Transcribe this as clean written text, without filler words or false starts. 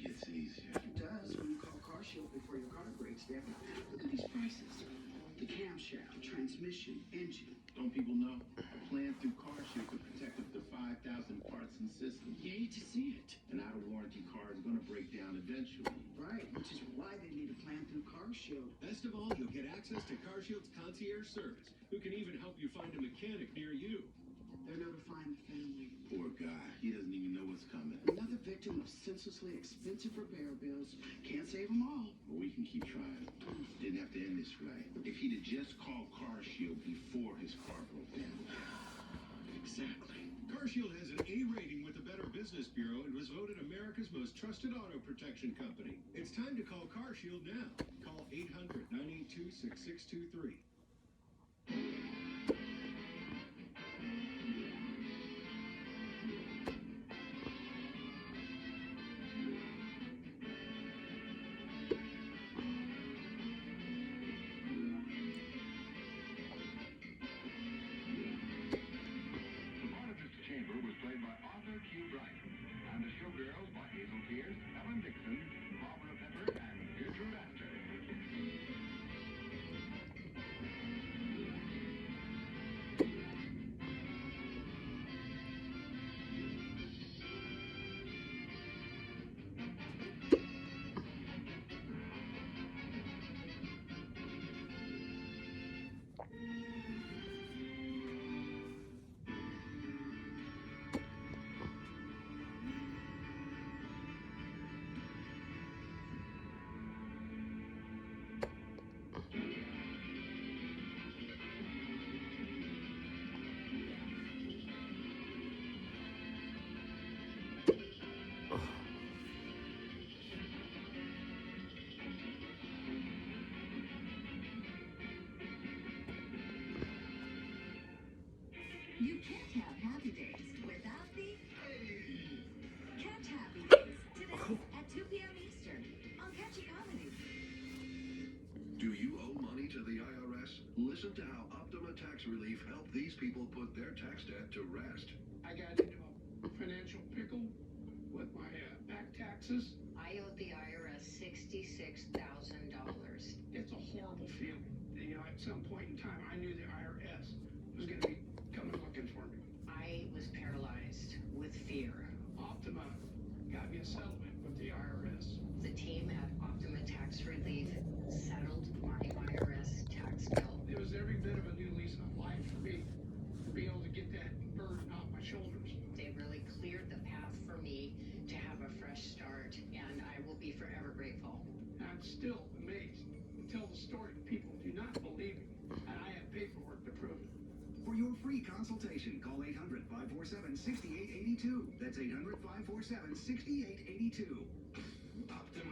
gets easier. It does when you call CarShield before your car breaks down. Look at these prices. The camshaft, transmission, engine. Don't people know? A plan through CarShield could protect up to 5,000 parts and systems. You hate to see it. An out-of-warranty car is going to break down eventually. Right, which is why they need a plan through CarShield. Best of all, you'll get access to CarShield's concierge service, who can even help you find a mechanic near you. They're notifying the family. Poor guy. He doesn't even know what's coming. Another victim of senselessly expensive repair bills. Can't save them all. But we can keep trying. Didn't have to end this way. If he'd have just called CarShield before his car broke down. Exactly. CarShield has an A rating with the Better Business Bureau and was voted America's most trusted auto protection company. It's time to call CarShield now. Call 800-982-6623. You can't have happy days without the Catch Happy Days today at 2 p.m. Eastern on Catchy Comedy. Do you owe money to the IRS? Listen to how Optima Tax Relief helped these people put their tax debt to rest. I got into a financial pickle with my back taxes. I owe the IRS $66,000. It's a horrible feeling. You know, at some point in time, I knew the IRS was going to be coming looking for me. I was paralyzed with fear. Optima got me a settlement with the IRS. The team at Optima Tax Relief settled my IRS tax bill. It was every bit of a new lease on life for me to be able to get that burden off my shoulders. They really cleared the path for me to have a fresh start, and I will be forever grateful. I'm still amazed. To tell the story to people do not believe me, and I have paperwork to prove it. For your free consultation, call 800-547-6882. That's 800-547-6882. Optima